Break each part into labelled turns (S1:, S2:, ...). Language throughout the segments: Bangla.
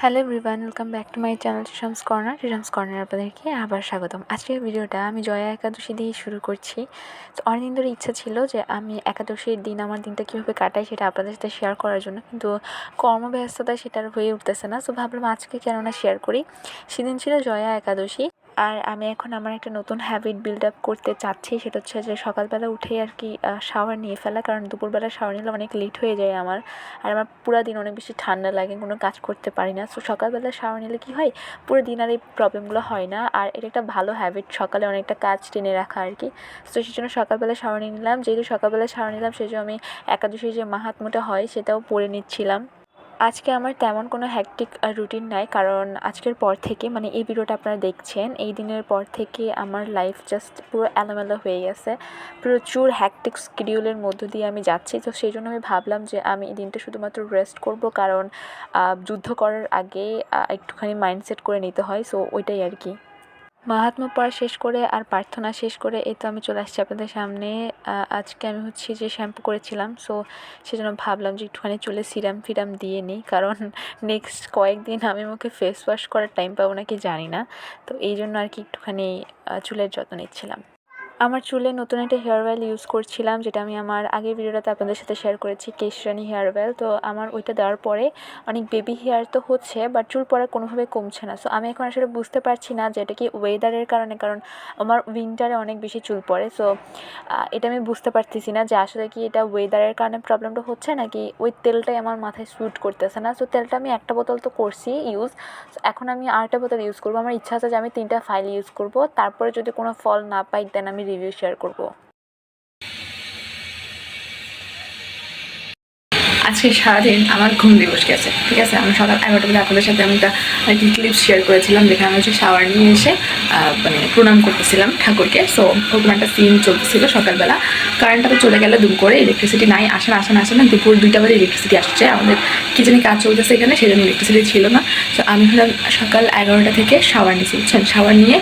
S1: Hello everyone, welcome back to my channel Risham's corner. Risham's corner আপনাদেরকে আবার স্বাগতম। আজকের ভিডিওটা আমি জয়া একাদশী দিয়ে শুরু করছি। তো অনেকদিন ধরে ইচ্ছা ছিল যে আমি একাদশীর দিন আমার দিনটা কীভাবে কাটাই সেটা আপনাদের সাথে শেয়ার করার জন্য, কিন্তু কর্মব্যস্ততায় সেটা আর হয়ে উঠতেছে না। সো ভাবলাম আজকে কেননা শেয়ার করি। সেদিন ছিল জয়া একাদশী, আর আমি এখন আমার একটা নতুন হ্যাবিট বিল্ড আপ করতে চাচ্ছি। সেটা হচ্ছে যে সকালবেলা উঠেই আর কি শাওয়ার নিয়ে ফেলা, কারণ দুপুরবেলা শাওয়ার নিলে অনেক লেট হয়ে যায় আমার, আর আমার পুরো দিন অনেক বেশি ঠান্ডা লাগে, কোনো কাজ করতে পারি না। সো সকালবেলা শাওয়ার নিলে কী হয়, পুরো দিন আর এই প্রবলেমগুলো হয় না। আর এটা একটা ভালো হ্যাবিট, সকালে অনেকটা কাজ টেনে রাখা আর কি। তো সেই জন্য সকালবেলা শাওয়ার নিয়ে নিলাম। যেহেতু সকালবেলা শাওয়ার নিলাম, সেই জন্য আমি একাদশীর যে মাহাত্ম্যটা হয় সেটাও পড়ে নিচ্ছিলাম। আজকে আমার তেমন কোনো হ্যাকটিক রুটিন নাই, কারণ আজকের পর থেকে মানে এই ভিডিওটা আপনারা দেখছেন এই দিনের পর থেকে আমার লাইফ জাস্ট পুরো এলোমেলো হয়ে গেছে। প্রচুর হ্যাকটিক শিডিউলের মধ্য দিয়ে আমি যাচ্ছি। তো সেই জন্য আমি ভাবলাম যে আমি এই দিনটা শুধুমাত্র রেস্ট করব, কারণ যুদ্ধ করার আগে একটুখানি মাইন্ডসেট করে নিতে হয়। সো ওইটাই আর কি। মাহাত্ম্য পড়া শেষ করে আর প্রার্থনা শেষ করে এই তো আমি চলে আসছি আপনাদের সামনে। আজকে আমি যে শ্যাম্পু করেছিলাম, সো সেজন্য ভাবলাম যে একটুখানি চুলে সিরাম ফিরাম দিয়ে নিই, কারণ নেক্সট কয়েকদিন আমি মুখে ফেস ওয়াশ করার টাইম পাবো নাকি জানি না। তো এই জন্য আর কি একটুখানি চুলের যত্ন নিচ্ছিলাম। আমার চুলে নতুন একটা হেয়ার অয়েল ইউজ করছিলাম, যেটা আমি আমার আগের ভিডিওটাতে আপনাদের সাথে শেয়ার করেছি, কেশরানি হেয়ার অয়েল। তো আমার ওইটা দেওয়ার পরে অনেক বেবি হেয়ার তো হচ্ছে, বাট চুল পড়া কোনোভাবে কমছে না। সো আমি এখন আসলে বুঝতে পারছি না যে এটা কি ওয়েদারের কারণে, কারণ আমার উইন্টারে অনেক বেশি চুল পড়ে। সো এটা আমি বুঝতে পারতেছি না যে আসলে কি এটা ওয়েদারের কারণে প্রবলেমটা হচ্ছে নাকি ওই তেলটাই আমার মাথায় স্যুট করতেছে না। সো তেলটা আমি একটা বোতল তো করছি ইউজ, এখন আমি আরেকটা বোতল ইউজ করবো। আমার ইচ্ছা আছে যে আমি 3টা ফাইল ইউজ করব, তারপরে যদি কোনো ফল না পাই দেন আমি রিভিউ শেয়ার করব।
S2: আজকে সারাদিন আমার ঘুম দিবস গেছে, ঠিক আছে। আমি সকাল 11টা বেলা আপনাদের সাথে আমি একটা ক্লিপ শেয়ার করেছিলাম, যেখানে আমি হচ্ছে শাওয়ার নিয়ে এসে মানে প্রণাম করতেছিলাম ঠাকুরকে। সো ওরকম একটা সিন চলতেছিল সকালবেলা। কারেন্টটা তো চলে গেলে দুম করে, ইলেকট্রিসিটি নাই, আসে না দুপুর 2টা বাজে ইলেকট্রিসিটি আসছে। আমাদের কি জানি কাজ চলতেছে এখানে, সেই জন্য ইলেকট্রিসিটি ছিল না। তো আমি হলাম সকাল 11টা থেকে শাওয়ার নিয়েছি, বুঝছেন। শাওয়ার নিয়ে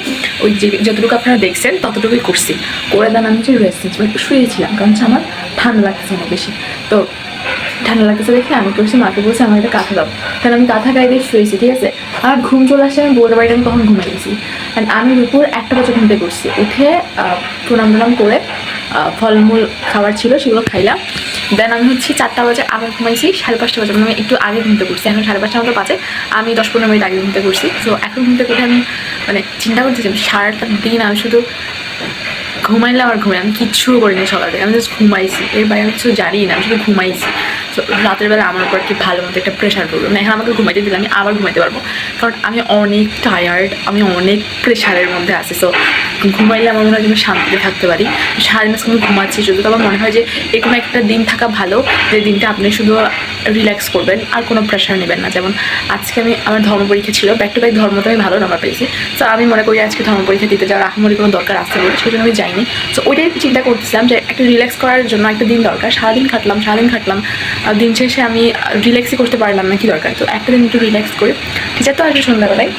S2: ওই যে যতটুকু আপনারা দেখছেন ততটুকুই করছি, করে দেন আমি হচ্ছে রেস্ট নিচ্ছি, একটু শুয়েছিলাম, কারণ হচ্ছে আমার ঠান্ডা লাগছে অনেক বেশি। তো ঠান্ডা লাগতেছে দেখে আমি করছি, মাকে বলছি আমার একটা কাঁথা দাও। তাহলে আমি কাঁথা গায়ে দিয়ে শুয়েছি, ঠিক আছে। আমার ঘুম চলে আসছে, আমি বলতে পারি আমি তখন ঘুমাই গেছি। অ্যান্ড আমি দুপুর 1টা বাজে ঘুমতে করছি, উঠে প্রণাম টনাম করে ফলমূল খাবার ছিল সেগুলো খাইলাম। দেন আমি হচ্ছে 4টা বাজে আবার ঘুমাইছি, 5:30 বাজে, আমি একটু আগে ঘুমতে করছি। এখন 5:30 মতো বাজে, আমি 10-15 মিনিট আগে ঘুমতে করছি। তো এখন ঘুমতে করে আমি মানে চিন্তা করতেছি সারাটা দিন আমি শুধু ঘুমাইলাম আর ঘুমাই, আমি কিচ্ছু করিনি সকাল থেকে, আমি জাস্ট ঘুমাইছি। এর বাইরে আমি কিছু জানি না, আমি শুধু ঘুমাইছি। তো রাতের বেলা আমার উপর কি ভালো মতো একটা প্রেশার পড়বে না, এখন আমাকে ঘুমাইতে দিলে আমি আবার ঘুমাইতে পারবো, কারণ আমি অনেক টায়ার্ড, আমি অনেক প্রেশারের মধ্যে আছি। সো ঘুমাইলে আমার মনে হয় যে আমি শান্তিতে থাকতে পারি। সারাদিন আমি ঘুমাচ্ছি শুধু, তো আমার মনে হয় যে এরকম একটা দিন থাকা ভালো, যে দিনটা আপনি শুধু রিল্যাক্স করবেন আর কোনো প্রেশার নেবেন না। যেমন আজকে আমার ধর্ম পরীক্ষা ছিল, ব্যাক টু ব্যাক ধর্মতে আমি ভালো নাম্বার পেয়েছি। তো আমি মনে করি আজকে ধর্ম পরীক্ষা দিতে যাওয়ার আহামরি কোনো দরকার আসতে বলে, সেই জন্য আমি যাইনি। তো ওইটাই চিন্তা করতেছিলাম যে একটা রিল্যাক্স করার জন্য একটা দিন দরকার। সারাদিন খাটলাম, দিন শেষে আমি রিল্যাক্সই করতে পারলাম না, কি দরকার। তো একটা দিন একটু রিল্যাক্স করে টিচার তো আসলে সন্ধ্যাবেলায়,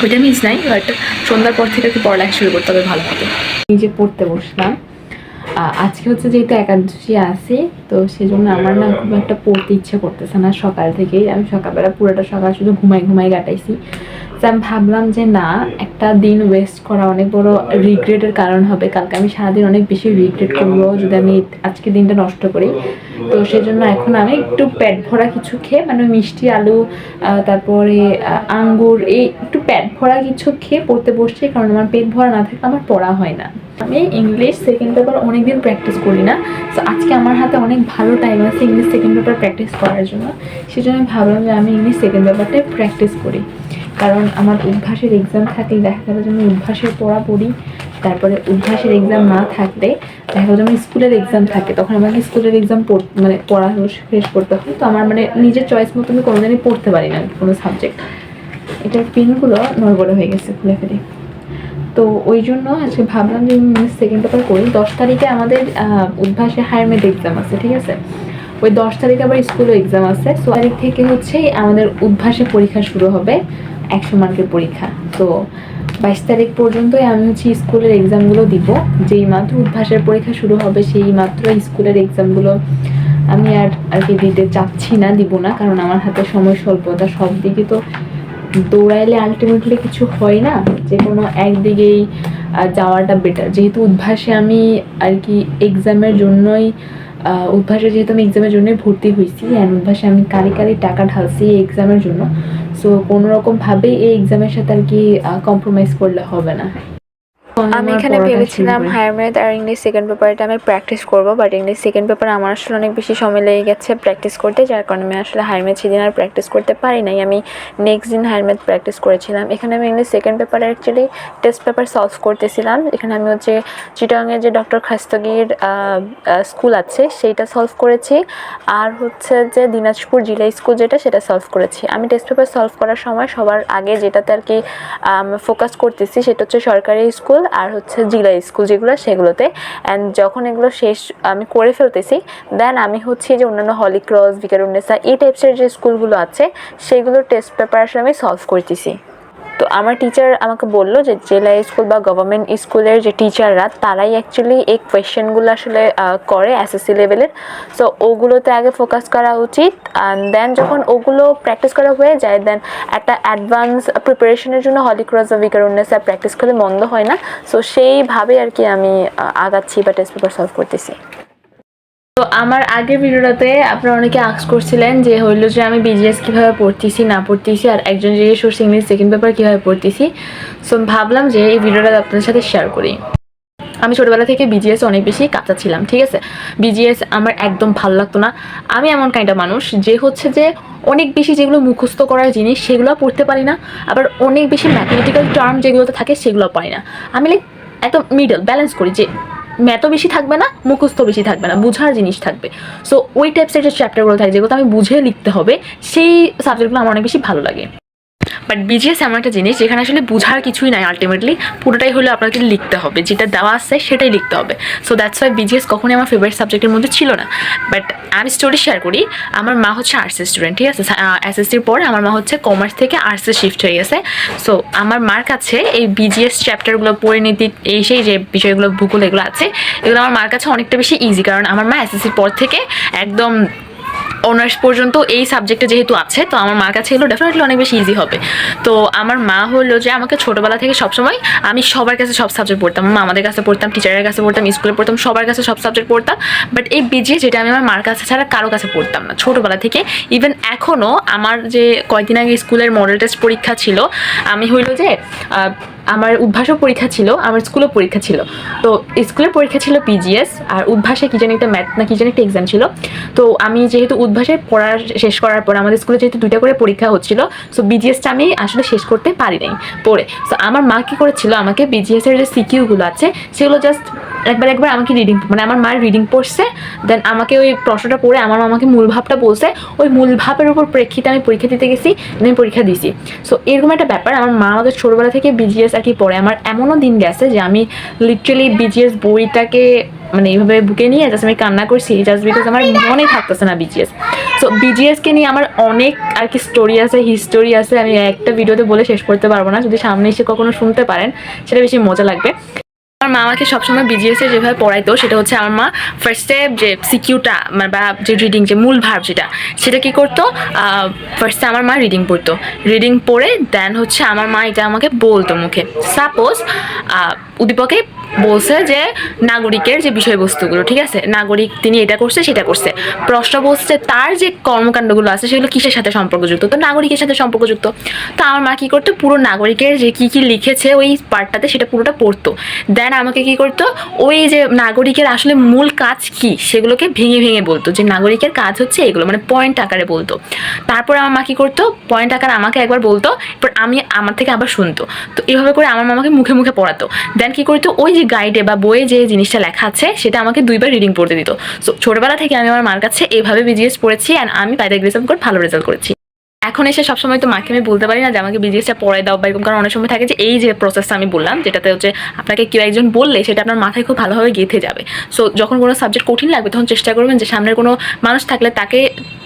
S2: ওইটা মিস নাই, বাট সন্ধ্যার পর থেকে একটু পড়ালেখা শুরু করতে হবে ভালো মতো। নিজে পড়তে বসলাম। আজকে হচ্ছে যেহেতু একাদশী আছে, তো সেজন্য আমার না খুব একটা পড়তে ইচ্ছে করতেছে না সকাল থেকেই। আমি সকালবেলা পুরোটা সকাল শুধু ঘুমাই কাটাইছি। তো আমি ভাবলাম যে না, একটা দিন ওয়েস্ট করা অনেক বড় রিগ্রেটের কারণ হবে। কালকে আমি সারাদিন অনেক বেশি রিগ্রেট করবো যদি আমি আজকে দিনটা নষ্ট করি। তো সেজন্য এখন আমি একটু পেট ভরা কিছু খেয়ে, মানে মিষ্টি আলু, তারপরে আঙ্গুর, এই একটু পেট ভরা কিছু খেয়ে পড়তে বসছি, কারণ আমার পেট ভরা না থাকলে আমার পড়া হয় না। আমি ইংলিশ সেকেন্ড পেপার অনেকদিন প্র্যাকটিস করি না। তো আজকে আমার হাতে অনেক ভালো টাইম আছে ইংলিশ সেকেন্ড পেপার প্র্যাকটিস করার জন্য। সেজন্য আমি ভাবলাম যে আমি ইংলিশ সেকেন্ড পেপারটাই প্র্যাকটিস করি, কারণ আমার উদ্ভাসের এক্সাম থাকলে দেখা যাবে যে আমি উদ্ভাসের পড়া পড়ি। তারপরে উদ্ভাসের এক্সাম না থাকলে দেখা যাবে আমি স্কুলের এক্সাম থাকে, তখন আমাকে স্কুলের এক্সাম মানে পড়া শেষ করতে হয়। তো আমার মানে নিজের চয়েস মতো আমি কোনোদিনই পড়তে পারি না কোনো সাবজেক্ট। এটার পিনগুলো নড়বড়ে হয়ে গেছে খুলে ফেলে। তো ওই জন্য আজকে ভাবলাম যে আমি সেকেন্ড পেপার করি। 10 তারিখে আমাদের উদ্ভাসে হায়ার মেড এক্সাম আছে, ঠিক আছে। ওই 10 তারিখে আবার স্কুলও এক্সাম আছে। 6 তারিখ থেকে হচ্ছে আমাদের উদ্ভাসে পরীক্ষা শুরু হবে, 100 মার্কের পরীক্ষা। তো 22 তারিখ পর্যন্তই আমি হচ্ছে স্কুলের এক্সামগুলো দিব। যেই মাত্র উদ্ভাসের পরীক্ষা শুরু হবে সেই মাত্র স্কুলের এক্সামগুলো
S1: আমি আর কি দিতে চাচ্ছি না, দিব না, কারণ আমার হাতে সময় স্বল্পতা। সব দিকে তো দৌড়াইলে আলটিমেটলি কিছু হয় না, যে কোনো একদিকেই যাওয়াটা বেটার। যেহেতু উদ্ভাসে আমি আর কি এক্সামের জন্যই উদ্ভাসে যেহেতু আমি এক্সামের জন্যই ভর্তি হয়েছি, অ্যান্ড উদ্ভাসে আমি কারি টাকা ঢালছি এই এক্সামের জন্য। সো কোনোরকমভাবেই এই এক্সামের সাথে আর কি কম্প্রোমাইজ করলে হবে না।
S2: আমি এখানে ভেবেছিলাম হায়ার ম্যাথ আর ইংলিশ সেকেন্ড পেপারটা আমি প্র্যাকটিস করবো, বাট ইংলিশ সেকেন্ড পেপার আমার আসলে অনেক বেশি সময় লেগে গেছে প্র্যাকটিস করতে, যার কারণে আমি আসলে হায়ার ম্যাথ সেদিন আর প্র্যাকটিস করতে পারি নাই। আমি নেক্সট দিন হায়ার ম্যাথ প্র্যাকটিস করেছিলাম। এখানে আমি ইংলিশ সেকেন্ড পেপারে অ্যাকচুয়ালি টেস্ট পেপার সলভ করতেছিলাম। এখানে আমি হচ্ছে চিটাগাংয়ের যে ডক্টর খাস্তগির স্কুল আছে সেইটা সলভ করেছি, আর হচ্ছে যে দিনাজপুর জেলা স্কুল যেটা সেটা সলভ করেছি। আমি টেস্ট পেপার সলভ করার সময় সবার আগে যেটাতে আর কি ফোকাস করতেছি সেটা হচ্ছে সরকারি স্কুল আর হচ্ছে জেলা স্কুল যেগুলো সেগুলোতে। অ্যান্ড যখন এগুলো শেষ আমি করে ফেলতেছি, দেন আমি হচ্ছে যে অন্যান্য হলি ক্রস, ভিকারুন্নেসা এই টাইপসের যে স্কুলগুলো আছে সেগুলোর টেস্ট পেপার আসলে আমি সলভ করতেছি। তো আমার টিচার আমাকে বললো যে জেলা স্কুল বা গভর্নমেন্ট স্কুলের যে টিচাররা তারাই অ্যাকচুয়ালি এই কোয়েশ্চেনগুলো আসলে করে এসএসসি লেভেলের। সো ওগুলোতে আগে ফোকাস করা উচিত, অ্যান্ড দেন যখন ওগুলো প্র্যাকটিস করা হয়ে যায় দেন একটা অ্যাডভান্স প্রিপারেশনের জন্য হলি ক্রস বা ভিকারুন্নেসা প্র্যাকটিস করলে মন্দ হয় না। সো সেইভাবে আর কি আমি আগাচ্ছি বা টেস্ট পেপার সলভ করতেছি। তো আমার আগের ভিডিওটাতে আপনারা অনেকে আস্ক করছিলেন যে হইলো যে আমি বিজিএস কীভাবে পড়তেছি না পড়তেছি, আর একজন জিজ্ঞেস করছে ইংলিশ সেকেন্ড পেপার কীভাবে পড়তেছি। সো ভাবলাম যে এই ভিডিওটা আপনাদের সাথে শেয়ার করি। আমি ছোটোবেলা থেকে বিজিএস অনেক বেশি কাঁচা ছিলাম, ঠিক আছে। বিজিএস আমার একদম ভালো লাগতো না। আমি এমন কাইন্ডটা মানুষ যে হচ্ছে যে অনেক বেশি যেগুলো মুখস্থ করার জিনিস সেগুলো পড়তে পারি না, আবার অনেক বেশি ম্যাথমেটিক্যাল টার্ম যেগুলোতে থাকে সেগুলো পারি না। আমি লাইক একদম মিডল ব্যালেন্স করি, যে ম্যাথও বেশি থাকবে না, মুখস্থ বেশি থাকবে না, বুঝার জিনিস থাকবে। সো ওই টাইপসের যে চ্যাপ্টারগুলো থাকে যেগুলো আমি বুঝে লিখতে হবে, সেই সাবজেক্টগুলো আমার অনেক বেশি ভালো লাগে। বাট বিজিএস এমন একটা জিনিস যেখানে আসলে বুঝার কিছুই নাই, আলটিমেটলি পুরোটাই হলো আপনাকে লিখতে হবে, যেটা দেওয়া আছে সেটাই লিখতে হবে। সো দ্যাটস ওয়াই বিজিএস কখনোই আমার ফেভারিট সাবজেক্টের মধ্যে ছিল না। বাট আমি স্টোরি শেয়ার করি। আমার মা হচ্ছে আর্টসের স্টুডেন্ট, ঠিক আছে। এসএসসির পরে আমার মা হচ্ছে কমার্স থেকে আর্টসে শিফট হয়ে গেছে। সো আমার মার কাছে এই বিজিএস চ্যাপ্টারগুলো পরিণতি এই সেই যে বিষয়গুলো ভূগোল এগুলো আছে, এগুলো আমার মার কাছে অনেকটা বেশি ইজি, কারণ আমার মা এসএসসির পর থেকে একদম অনার্স পর্যন্ত এই সাবজেক্টে যেহেতু আছে, তো আমার মার কাছে এগুলো ডেফিনেটলি অনেক বেশি ইজি হবে। তো আমার মা হলো যে আমাকে ছোটোবেলা থেকে সবসময় আমি সবার কাছে সব সাবজেক্ট পড়তাম, আমাদের কাছে পড়তাম, টিচারের কাছে পড়তাম, স্কুলে পড়তাম, সবার কাছে সব সাবজেক্ট পড়তাম। বাট এই বিজিএস যেটা আমি আমার মার কাছে ছাড়া কারো কাছে পড়তাম না ছোটোবেলা থেকে। ইভেন এখনও আমার যে কয়েকদিন আগে স্কুলের মডেল টেস্ট পরীক্ষা ছিল, আমি হইলো যে আমার উদ্ভাসও পরীক্ষা ছিল, আমার স্কুলেও পরীক্ষা ছিল। তো স্কুলের পরীক্ষা ছিল পিজিএস, আর উদ্ভাসে কী জানি একটা ম্যাথ না কী জানি একটা এক্সাম ছিল। তো আমি যেহেতু উদ্ভাসে পড়া শেষ করার পর আমাদের স্কুলে যেহেতু 2টা করে পরীক্ষা হচ্ছিল, সো বিজিএসটা আমি আসলে শেষ করতে পারি নাই পড়ে। সো আমার মা কী করেছিল, আমাকে বিজিএসের যে সিকিউগুলো আছে সেগুলো জাস্ট একবার আমাকে রিডিং, মানে আমার মায়ের রিডিং পড়ছে, দেন আমাকে ওই প্রশ্নটা পড়ে আমার আমাকে মূল ভাবটা বলছে, ওই মূল ভাবের উপর প্রেক্ষিতে আমি পরীক্ষা দিতে গেছি, আমি পরীক্ষা দিছি। সো এরকম একটা ব্যাপার। আমার মা আমাদের ছোটোবেলা থেকে বিজিএস আর কি পড়ে। আমার এমনও দিন গেছে যে আমি লিটারালি বিজিএস বইটাকে মানে এইভাবে বুকে নিয়ে জাস্ট আমি কান্না করছি, জাস্ট বিকজ আমার মনে থাকতেছে না বিজিএস। সো বিজিএসকে নিয়ে আমার অনেক আর কি স্টোরি আছে, হিস্টোরি আছে, আমি একটা ভিডিওতে বলে শেষ করতে পারবো না। যদি সামনে এসে কখনো শুনতে পারেন সেটা বেশি মজা লাগবে। আমার মা আমাকে সবসময় বিজিএসে যেভাবে পড়াইতো সেটা হচ্ছে আমার মা ফার্স্টে যে সিকিউটা বা যে রিডিং যে মূল ভাব সেটা কী করতো, ফার্স্টে আমার মা রিডিং পড়তো, রিডিং পড়ে দেন হচ্ছে আমার মা এটা আমাকে বলতো মুখে। সাপোজ উদ্দীপকে বলছে যে নাগরিকের যে বিষয়বস্তুগুলো, ঠিক আছে, নাগরিক তিনি এটা করছে সেটা করছে, প্রশ্ন বলছে তার যে কর্মকাণ্ডগুলো আছে সেগুলো কিসের সাথে সম্পর্কযুক্ত, তো নাগরিকের সাথে সম্পর্কযুক্ত। তো আমার মা কী করতো, পুরো নাগরিকের যে কী কী লিখেছে ওই পার্টটাতে সেটা পুরোটা পড়তো। দেন আমাকে কী করতো, ওই যে নাগরিকের আসলে মূল কাজ কী সেগুলোকে ভেঙে ভেঙে বলতো, যে নাগরিকের কাজ হচ্ছে এগুলো, মানে পয়েন্ট আকারে বলতো। তারপর আমার মা কী করতো, পয়েন্ট আকারে আমাকে একবার বলতো, এরপর আমি আমার থেকে আবার শুনতো। তো এইভাবে করে আমার মামাকে মুখে মুখে পড়াতো। দেন কী করতো, ওই যে গাইডে বা বইয়ে যে জিনিসটা লেখা আছে সেটা আমাকে 2বার রিডিং পড়তে দিত। সো ছোটোবেলা থেকে আমি আমার মার কাছে এইভাবে বিজিএস পড়েছি, অ্যান্ড আমি by the grace of God ভালো রেজাল্ট করেছি। এখন এসে সবসময় তো মাকে আমি বলতে পারি না যে আমাকে বিজিএসটা পড়াই দাও বা এরকম, কারণ অনেক সময় থাকে যে এই যে প্রসেসটা আমি বললাম, যেটাতে হচ্ছে আপনাকে কেউ একজন বললে সেটা আপনার মাথায় খুব ভালোভাবে গেঁথে যাবে। সো যখন কোনো সাবজেক্ট কঠিন লাগবে তখন চেষ্টা করবেন যে সামনের কোনো মানুষ থাকলে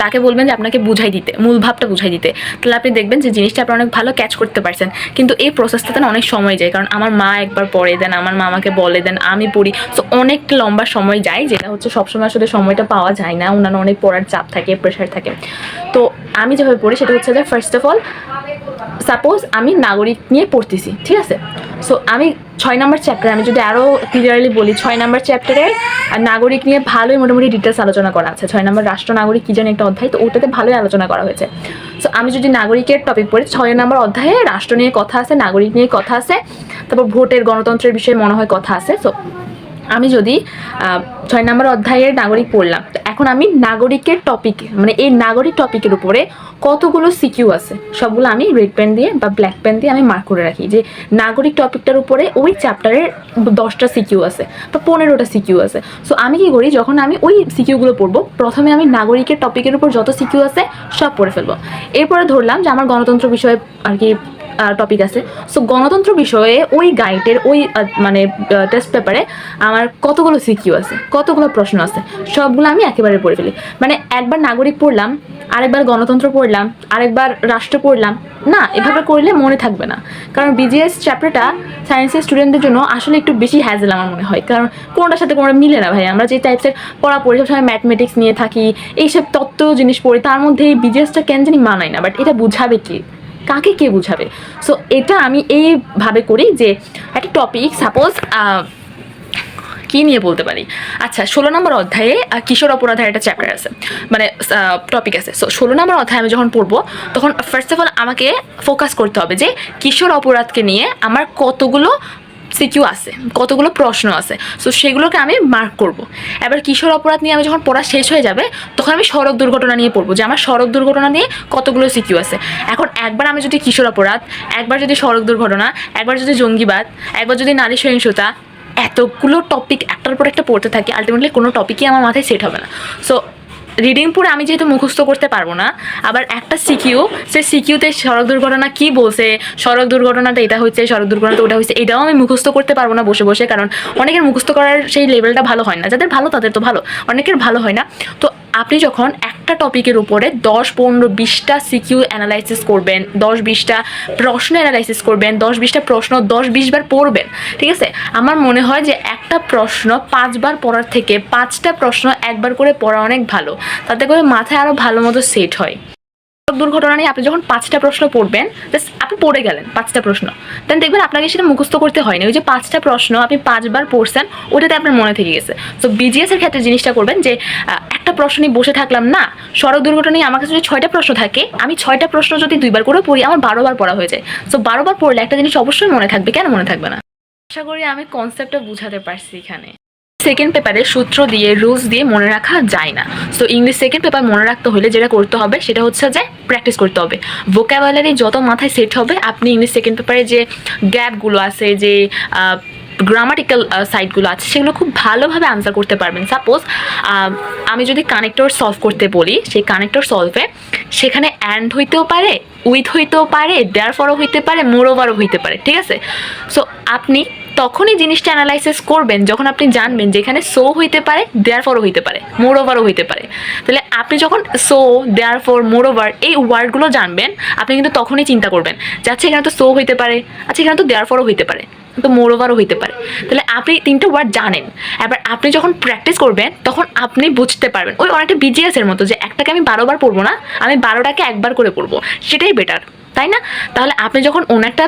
S2: তাকে বলবেন যে আপনাকে বুঝাই দিতে, মূল ভাবটা বুঝাই দিতে, তাহলে আপনি দেখবেন যে জিনিসটা আপনি অনেক ভালো ক্যাচ করতে পারছেন। কিন্তু এই প্রসেসটাতে না অনেক সময় যায়, কারণ আমার মা একবার পড়ে দেন, আমার মা আমাকে বলে দেন, আমি পড়ি, সো অনেক লম্বা সময় যায়, যেটা হচ্ছে সবসময় আসলে সময়টা পাওয়া যায় না, অন্যান্য অনেক পড়ার চাপ থাকে, প্রেশার থাকে। তো আমি যেভাবে পড়ি সেটা হচ্ছে যে ফার্স্ট অফ অল সাপোজ আমি নাগরিক নিয়ে পড়তেছি, ঠিক আছে? সো আমি 6 নম্বর চ্যাপ্টারে, আমি যদি আরও ক্লিয়ারলি বলি, 6 নম্বর চ্যাপ্টারে নাগরিক নিয়ে ভালোই মোটামুটি ডিটেলস আলোচনা করা আছে। 6 নম্বর রাষ্ট্র নাগরিক কী জানি একটা অধ্যায়, তো ওটাতে ভালোই আলোচনা করা হয়েছে। সো আমি যদি নাগরিকের টপিক পড়ি, 6 নম্বর অধ্যায়ে রাষ্ট্র নিয়ে কথা আছে, নাগরিক নিয়ে কথা আছে, তারপর ভোটের গণতন্ত্রের বিষয়ে মনে হয় কথা আছে। সো আমি যদি 6 নম্বর অধ্যায়ের নাগরিক পড়লাম, এখন আমি নাগরিকের টপিকে, মানে এই নাগরিক টপিকের উপরে কতগুলো সিকিউ আছে সবগুলো আমি রেড পেন দিয়ে বা ব্ল্যাক পেন দিয়ে আমি মার্ক করে রাখি, যে নাগরিক টপিকটার উপরে ওই চ্যাপ্টারের 10টা সিকিউ আছে বা 15টা সিকিউ আছে। সো আমি কি করি, যখন আমি ওই সিকিউগুলো পড়বো, প্রথমে আমি নাগরিকের টপিকের উপর যত সিকিউ আছে সব পড়ে ফেলবো। এরপরে ধরলাম যে আমার গণতন্ত্র বিষয়ে আর কি টপিক আছে, সো গণতন্ত্র বিষয়ে ওই গাইডের ওই মানে টেস্ট পেপারে আমার কতগুলো সিকিউ আছে, কতগুলো প্রশ্ন আছে, সবগুলো আমি একেবারে পড়ে ফেলি। মানে একবার নাগরিক পড়লাম, আরেকবার গণতন্ত্র পড়লাম, আরেকবার রাষ্ট্র পড়লাম না, এভাবে করলে মনে থাকবে না। কারণ বিজিএস চ্যাপ্টারটা সায়েন্সের স্টুডেন্টদের জন্য আসলে একটু বেশি হ্যাজেল আমার মনে হয়, কারণ কোনোটার সাথে কোনোটা মিলে না ভাই। আমরা যে টাইপসের পড়া পড়ি, সবসময় ম্যাথমেটিক্স নিয়ে থাকি, এইসব তত্ত্ব জিনিস পড়ি, তার মধ্যে এই বিজিএসটা কেন জানি মানায় না। বাট এটা বুঝাবে কি, কাকে কে বুঝাবে? সো এটা আমি এইভাবে করি যে একটা টপিক সাপোজ কী নিয়ে বলতে পারি, আচ্ছা 16 নম্বর অধ্যায়ে কিশোর অপরাধের একটা চ্যাপ্টার আছে, মানে টপিক আছে। সো 16 নম্বর অধ্যায়ে আমি যখন পড়বো, তখন ফার্স্ট অফ অল আমাকে ফোকাস করতে হবে যে কিশোর অপরাধকে নিয়ে আমার কতগুলো সিকিউ আছে, কতগুলো প্রশ্ন আছে, সো সেগুলোকে আমি মার্ক করব। এবার কিশোর অপরাধ নিয়ে আমি যখন পড়া শেষ হয়ে যাবে, তখন আমি সড়ক দুর্ঘটনা নিয়ে পড়বো, যে আমার সড়ক দুর্ঘটনা নিয়ে কতগুলো সিকিউ আছে। এখন একবার আমি যদি কিশোর অপরাধ, একবার যদি সড়ক দুর্ঘটনা, একবার যদি জঙ্গিবাদ, একবার যদি নারী সহিংসতা, এতগুলো টপিক একটার পর একটা পড়তে থাকি, আলটিমেটলি কোনো টপিকই আমার মাথায় সেট হবে না। সো রিডিং পড়ে আমি যেহেতু মুখস্থ করতে পারবো না, আবার একটা সিকিউ, সে সিকিউতে সড়ক দুর্ঘটনা কী বলছে, সড়ক দুর্ঘটনাটা এটা হচ্ছে, সড়ক দুর্ঘটনাটা ওটা হচ্ছে, এটাও আমি মুখস্থ করতে পারবো না বসে বসে, কারণ অনেকের মুখস্থ করার সেই লেভেলটা ভালো হয় না। যাদের ভালো তাদের তো ভালো, অনেকের ভালো হয় না। তো আপনি যখন একটা টপিকের উপরে 10, 15, 20টা সিকিউ অ্যানালাইসিস করবেন, 10, 20টা প্রশ্ন অ্যানালাইসিস করবেন, 10, 20টা প্রশ্ন 10, 20 বার পড়বেন, ঠিক আছে? আমার মনে হয় যে একটা প্রশ্ন 5 বার পড়ার থেকে 5টা প্রশ্ন একবার করে পড়া অনেক ভালো, তাতে করে মাথায় আরও ভালো মতো সেট হয়। দুর্ঘটনা নিয়ে আপনি যখন 5টা প্রশ্ন পড়বেন, জাস্ট আপনি পড়ে গেলেন 5টা প্রশ্ন, দেন দেখবেন আপনাকে সেটা মুখস্থ করতে হয়নি। ওই যে 5টা প্রশ্ন আপনি 5 বার পড়ছেন, ওটাতে আপনার মনে থেকে গেছে। তো বিজিএস এর ক্ষেত্রে জিনিসটা করবেন যে একটা প্রশ্ন নিয়ে বসে থাকলাম না, সড়ক দুর্ঘটনা নিয়ে আমার কাছে যদি 6টা প্রশ্ন থাকে, আমি 6টা প্রশ্ন যদি 2 বার করে পড়ি, আমার 12 বার পড়া হয়ে যায়। সো 12 বার পড়লে একটা জিনিস অবশ্যই মনে থাকবে, কেন মনে থাকবে না? আশা করি আমি কনসেপ্টটা বুঝাতে পারছি এখানে। সেকেন্ড পেপারে সূত্র দিয়ে, রুলস দিয়ে মনে রাখা যায় না। সো ইংলিশ সেকেন্ড পেপার মনে রাখতে হলে যেটা করতে হবে সেটা হচ্ছে যে প্র্যাকটিস করতে হবে। ভোকাবুলারি যত মাথায় সেট হবে, আপনি ইংলিশ সেকেন্ড পেপারে যে গ্যাপগুলো আছে, যে গ্রামাটিক্যাল সাইডগুলো আছে, সেগুলো খুব ভালোভাবে আনসার করতে পারবেন। সাপোজ আমি যদি কানেক্টর সলভ করতে বলি, সেই কানেক্টর সলভে সেখানে অ্যান্ড হইতেও পারে, উইথ হইতেও পারে, দেয়ারফরও হইতে পারে, মোরওভারও হইতে পারে, ঠিক আছে? সো আপনি তখনই জিনিসটা অ্যানালাইসিস করবেন যখন আপনি জানবেন যে এখানে সো হইতে পারে, দেয়ারফরও হইতে পারে, মোরওভারও হইতে পারে। তাহলে আপনি যখন সো, দেয়ারফর, মোরওভার এই ওয়ার্ডগুলো জানবেন, আপনি কিন্তু তখনই চিন্তা করবেন যে আচ্ছা এখানে তো সো হইতে পারে, আচ্ছা এখানে তো দেয়ারফরও হইতে পারে, তো মোরওভারও হইতে পারে। তাহলে আপনি 3টে ওয়ার্ড জানেন। এবার আপনি যখন প্র্যাকটিস করবেন তখন আপনি বুঝতে পারবেন। ওই অনেকটা বিজিএস এর মতো, যে একটাকে আমি 12 বার পড়বো না, আমি 12টাকে একবার করে পড়বো, সেটাই বেটার, তাই না? তাহলে আপনি যখন একটা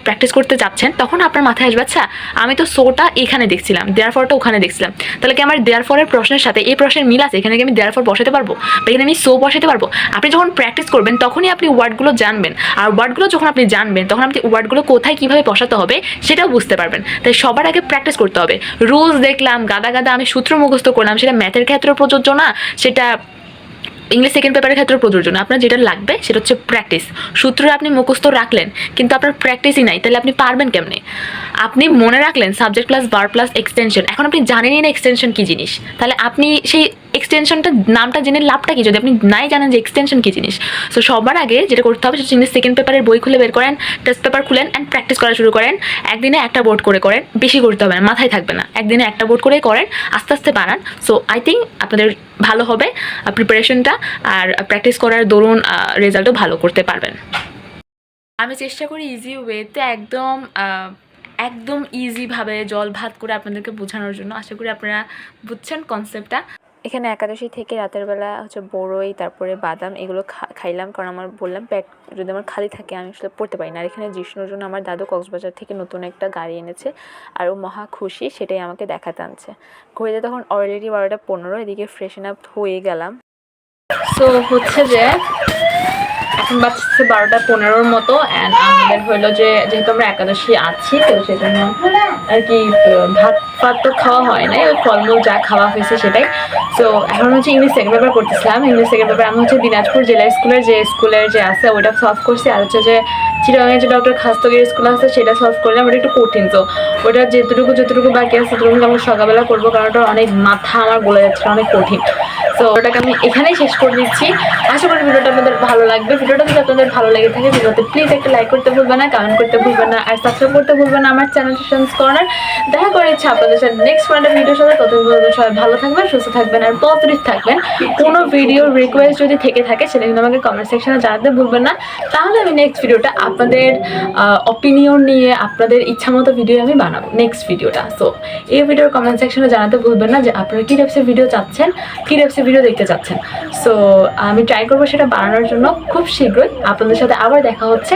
S2: প্র্যাকটিস করতে যাচ্ছেন, তখন আপনার মাথায় আসবে আচ্ছা আমি তো সোটা এখানে দেখছিলাম, দেয়ারফরটা ওখানে দেখছিলাম, তাহলে কি আমার দেয়ারফরের প্রশ্নের সাথে এই প্রশ্নের মিল আছে, এখানে কি আমি দেয়ারফর বসাতে পারবো, বা এখানে আমি সো বসাতে পারবো? আপনি যখন প্র্যাকটিস করবেন তখনই আপনি ওয়ার্ডগুলো জানবেন, আর ওয়ার্ডগুলো যখন আপনি জানবেন তখন আপনি ওয়ার্ডগুলো কোথায় কীভাবে বসাতে হবে সেটাও বুঝতে পারবেন। তাই সবার আগে প্র্যাকটিস করতে হবে। রুলস দেখলাম, গাদা গাদা আমি সূত্র মুখস্থ করলাম, সেটা ম্যাথের ক্ষেত্রেও প্রযোজ্য না, সেটা ইংলিশ সেকেন্ড পেপারের ক্ষেত্রে প্রযোজ্য না। আপনার যেটা লাগবে সেটা হচ্ছে প্র্যাকটিস। সূত্র আপনি মুখস্থ রাখলেন কিন্তু আপনার প্র্যাকটিসই নাই, তাহলে আপনি পারবেন কেমনে? আপনি মনে রাখলেন subject plus verb plus extension, এখন আপনি জানেনই না এক্সটেনশন কী জিনিস, তাহলে আপনি সেই এক্সটেনশনটা নামটা জেনে লাভটা কি যদি আপনি নাই জানেন যে এক্সটেনশন কী জিনিস। সো সবার আগে যেটা করতে হবে সেটা ইংলিশ সেকেন্ড পেপারের বই খুলে বের করেন, টেস্ট পেপার খুলেন অ্যান্ড প্র্যাকটিস করা শুরু করেন। একদিনে একটা বোর্ড করে করেন, বেশি করতে হবে না, মাথায় থাকবে না, একদিনে একটা বোর্ড করেই করেন, আস্তে আস্তে বানান। সো আই থিঙ্ক আপনাদের ভালো হবে প্রিপারেশনটা, আর প্র্যাকটিস করার দরুন রেজাল্টও ভালো করতে পারবেন। আমি চেষ্টা করি ইজি ওয়েতে একদম ইজিভাবে জল ভাত করে আপনাদেরকে বোঝানোর জন্য। আশা করি আপনারা বুঝছেন কনসেপ্টটা।
S1: এখানে একাদশী থেকে রাতের বেলা হচ্ছে বড়ই, তারপরে বাদাম, এগুলো খাইলাম, কারণ আমার বললাম পেট যদি আমার খালি থাকে আমি আসলে পড়তে পারি না। আর এখানে জিষ্ণুর জন্য আমার দাদু কক্সবাজার থেকে নতুন একটা গাড়ি এনেছে, আর ও মহা খুশি, সেটাই আমাকে দেখাতে আনছে। ঘড়িতে তখন অলরেডি 12:15, এদিকে ফ্রেশন আপ হয়ে গেলাম।
S2: সো হচ্ছে যে এখন বাজছে 12:15 মতো, অ্যান্ড আমাদের হইলো যে যেহেতু আমরা একাদশী আছি তো সেজন্য আর কি ভাত ফাত তো খাওয়া হয় নাই, ওই ফলমূল যা খাওয়া হয়েছে সেটাই। সো এখন হচ্ছে ইংলিশ সেকেন্ড পেপার করতেছিলাম। ইংলিশ সেকেন্ড পেপার আমি হচ্ছে দিনাজপুর জেলা স্কুলের যে আছে ওইটা সলভ করছি, আর হচ্ছে যে চিটাগাংয়ের যে ডক্টর খাস্তগির স্কুল আছে সেটা সলভ করলাম। ওটা একটু কঠিন, তো ওটা যেটুকু বাকি আছে সেটুকু আমরা সকালবেলা করবো, কারণ ওটা অনেক মাথা আমার বলে যাচ্ছে, অনেক কঠিন। সো ওটাকে আমি এখানেই শেষ করে দিচ্ছি। আশা করি ভিডিওটা আপনাদের ভালো লাগবে। ভিডিওটা যদি আপনাদের ভালো লেগে থাকে ভিডিওতে প্লিজ একটা লাইক করতে ভুলবেন না, কমেন্ট করতে ভুলবেন না, আর সাবস্ক্রাইব করতে ভুলবেন না আমার চ্যানেল টিউশনস কর্নার। দেখা করে ইচ্ছা আপনাদের সাথে নেক্সট কোনো একটা ভিডিওর সাথে। ততদিন সবাই ভালো থাকবেন, সুস্থ থাকবেন, আর পজিটিভ থাকবেন। কোনো ভিডিওর রিকোয়েস্ট যদি থেকে থাকে সেটা কিন্তু আমাকে কমেন্ট সেকশনে জানাতে ভুলবেন না, তাহলে আমি নেক্সট ভিডিওটা আপনাদের অপিনিয়ন নিয়ে আপনাদের ইচ্ছা মতো ভিডিও আমি বানাবো নেক্সট ভিডিওটা। সো এই ভিডিওর কমেন্ট সেকশনে জানাতে ভুলবেন না যে আপনারা কী টাইপসের ভিডিও চাচ্ছেন, কী টাইপসের ভিডিও দেখতে চাচ্ছেন। সো আমি ট্রাই করবো সেটা বানানোর জন্য খুব শীঘ্রই। আপনাদের সাথে আবার দেখা হচ্ছে।